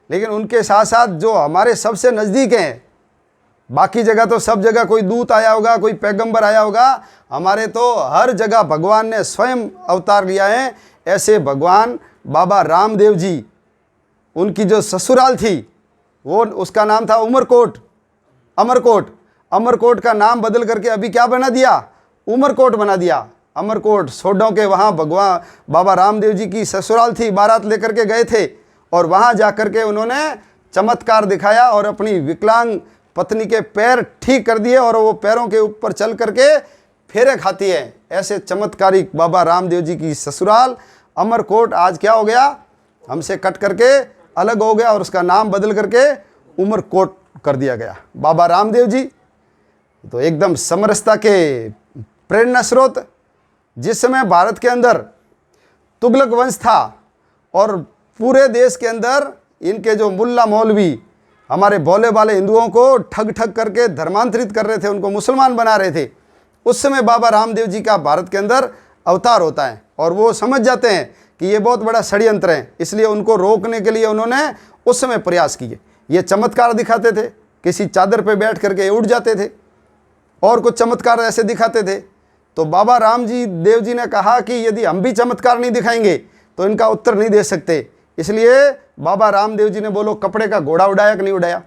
लेकिन उनके साथ साथ जो हमारे सबसे नज़दीक हैं, बाकी जगह तो सब जगह कोई दूत आया होगा, कोई पैगंबर आया होगा, हमारे तो हर जगह भगवान ने स्वयं अवतार लिया है। ऐसे भगवान बाबा रामदेव जी, उनकी जो ससुराल थी वो उसका नाम था उमरकोट, अमरकोट। अमरकोट का नाम बदल करके अभी क्या बना दिया, उमरकोट बना दिया। अमरकोट सोडों के वहाँ भगवान बाबा रामदेव जी की ससुराल थी, बारात लेकर के गए थे और वहाँ जा कर के उन्होंने चमत्कार दिखाया और अपनी विकलांग पत्नी के पैर ठीक कर दिए और वो पैरों के ऊपर चल करके फेरे खाती है। ऐसे चमत्कारिक बाबा रामदेव जी की ससुराल अमरकोट आज क्या हो गया, हमसे कट करके अलग हो गया और उसका नाम बदल करके उमरकोट कर दिया गया। बाबा रामदेव जी तो एकदम समरसता के प्रेरणा स्रोत। जिस समय भारत के अंदर तुगलक वंश था और पूरे देश के अंदर इनके जो मुल्ला मौलवी हमारे भोले भाले हिंदुओं को ठग ठग करके धर्मांतरित कर रहे थे, उनको मुसलमान बना रहे थे, उस समय बाबा रामदेव जी का भारत के अंदर अवतार होता है और वो समझ जाते हैं कि ये बहुत बड़ा षड्यंत्र है, इसलिए उनको रोकने के लिए उन्होंने उस समय प्रयास किए। ये चमत्कार दिखाते थे, किसी चादर पे बैठ करके उठ जाते थे और कुछ चमत्कार ऐसे दिखाते थे। तो बाबा राम जी देव जी ने कहा कि यदि हम भी चमत्कार नहीं दिखाएंगे तो इनका उत्तर नहीं दे सकते, इसलिए बाबा रामदेव जी ने बोलो कपड़े का घोड़ा उड़ाया कि नहीं उड़ाया।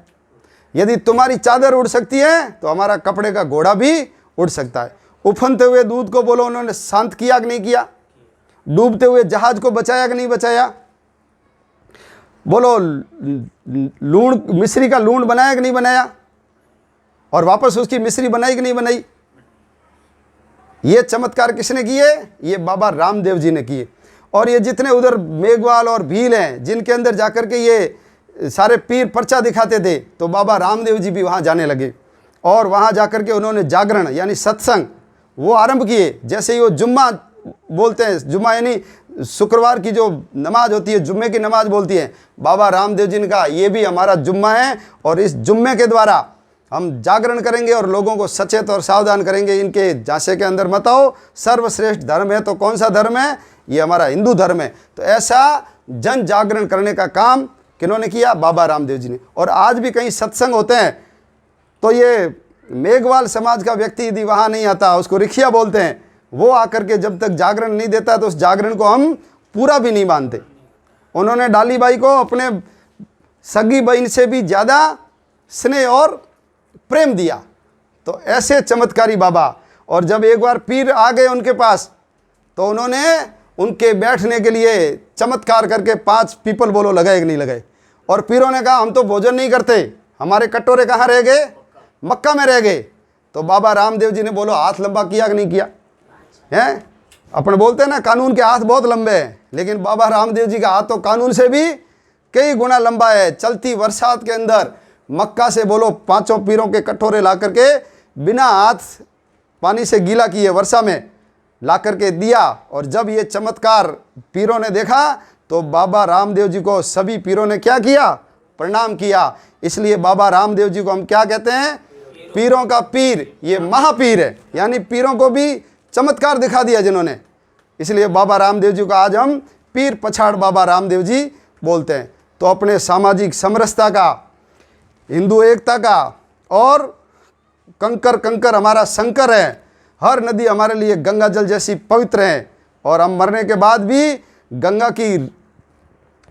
यदि तुम्हारी चादर उड़ सकती है तो हमारा कपड़े का घोड़ा भी उड़ सकता है। उफनते हुए दूध को बोलो उन्होंने शांत किया कि नहीं किया। डूबते हुए जहाज को बचाया कि नहीं बचाया। बोलो लूण, मिस्री का लूण बनाया कि नहीं बनाया और वापस उसकी मिस्री बनाई कि नहीं बनाई। ये चमत्कार किसने किए, ये बाबा रामदेव जी ने किए। और ये जितने उधर मेघवाल और भील हैं जिनके अंदर जाकर के ये सारे पीर पर्चा दिखाते थे, तो बाबा रामदेव जी भी वहाँ जाने लगे और वहाँ जाकर के उन्होंने जागरण यानी सत्संग वो आरंभ किए। जैसे ही वो जुम्मा बोलते हैं, जुम्मा यानी शुक्रवार की जो नमाज होती है, जुम्मे की नमाज बोलती है, बाबा रामदेव जी ने कहा ये भी हमारा जुम्मा है और इस जुम्मे के द्वारा हम जागरण करेंगे और लोगों को सचेत और सावधान करेंगे। इनके झांसे के अंदर मत आओ, सर्वश्रेष्ठ धर्म है तो कौन सा धर्म है, ये हमारा हिंदू धर्म है। तो ऐसा जन जागरण करने का काम किन्होंने किया, बाबा रामदेव जी ने। और आज भी कहीं सत्संग होते हैं तो ये मेघवाल समाज का व्यक्ति यदि वहाँ नहीं आता, उसको रिक्शिया बोलते हैं, वो आकर के जब तक जागरण नहीं देता तो उस जागरण को हम पूरा भी नहीं मानते। उन्होंने डाली बाई को अपने सगी बहन से भी ज़्यादा स्नेह और प्रेम दिया। तो ऐसे चमत्कारी बाबा। और जब एक बार पीर आ गए उनके पास तो उन्होंने उनके बैठने के लिए चमत्कार करके 5 पीपल बोलो लगाए कि नहीं लगाए। और पीरों ने कहा हम तो भोजन नहीं करते, हमारे कटोरे कहाँ रह गए, मक्का में रह गए। तो बाबा रामदेव जी ने बोलो हाथ लंबा किया कि नहीं किया है। अपन बोलते हैं ना कानून के हाथ बहुत लंबे हैं, लेकिन बाबा रामदेव जी का हाथ तो कानून से भी कई गुना लंबा है। चलती बरसात के अंदर मक्का से बोलो 5 पीरों के कटोरे ला करके बिना हाथ पानी से गीला किए वर्षा में ला करके दिया। और जब ये चमत्कार पीरों ने देखा तो बाबा रामदेव जी को सभी पीरों ने क्या किया, प्रणाम किया। इसलिए बाबा रामदेव जी को हम क्या कहते हैं, पीरों का पीर। ये महापीर है, यानी पीरों को भी चमत्कार दिखा दिया जिन्होंने। इसलिए बाबा रामदेव जी को आज हम पीर पछाड़ बाबा रामदेव जी बोलते हैं। तो अपने सामाजिक समरसता का, हिंदू एकता का और कंकर कंकर हमारा शंकर है। हर नदी हमारे लिए गंगा जल जैसी पवित्र है और हम मरने के बाद भी गंगा की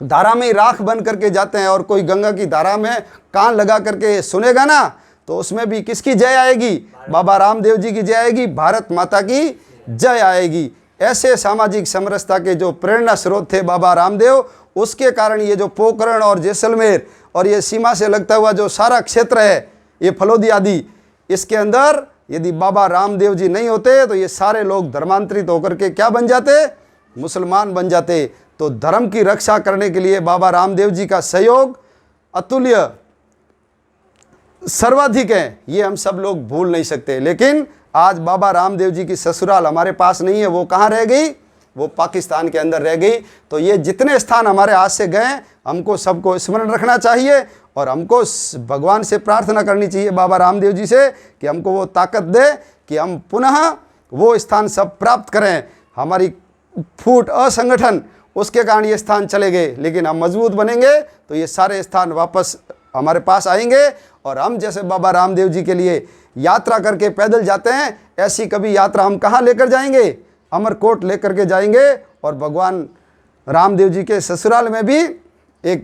धारा में ही राख बन करके जाते हैं। और कोई गंगा की धारा में कान लगा करके सुनेगा ना तो उसमें भी किसकी जय आएगी, बाबा रामदेव जी की जय आएगी, भारत माता की जय आएगी। ऐसे सामाजिक समरसता के जो प्रेरणा स्रोत थे बाबा रामदेव, उसके कारण ये जो पोखरण और जैसलमेर और ये सीमा से लगता हुआ जो सारा क्षेत्र है, ये फलोदी आदि, इसके अंदर यदि बाबा रामदेव जी नहीं होते तो ये सारे लोग धर्मांतरित होकर के क्या बन जाते, मुसलमान बन जाते। तो धर्म की रक्षा करने के लिए बाबा रामदेव जी का सहयोग अतुल्य सर्वाधिक है, ये हम सब लोग भूल नहीं सकते। लेकिन आज बाबा रामदेव जी की ससुराल हमारे पास नहीं है, वो कहाँ रह गई, वो पाकिस्तान के अंदर रह गई। तो ये जितने स्थान हमारे हाथ से गए, हमको सबको स्मरण रखना चाहिए और हमको भगवान से प्रार्थना करनी चाहिए बाबा रामदेव जी से कि हमको वो ताकत दे कि हम पुनः वो स्थान सब प्राप्त करें। हमारी फूट असंगठन उसके कारण ये स्थान चले गए, लेकिन हम मजबूत बनेंगे तो ये सारे स्थान वापस हमारे पास आएंगे। और हम जैसे बाबा रामदेव जी के लिए यात्रा करके पैदल जाते हैं, ऐसी कभी यात्रा हम कहाँ लेकर जाएंगे? अमरकोट लेकर के जाएंगे। और भगवान रामदेव जी के ससुराल में भी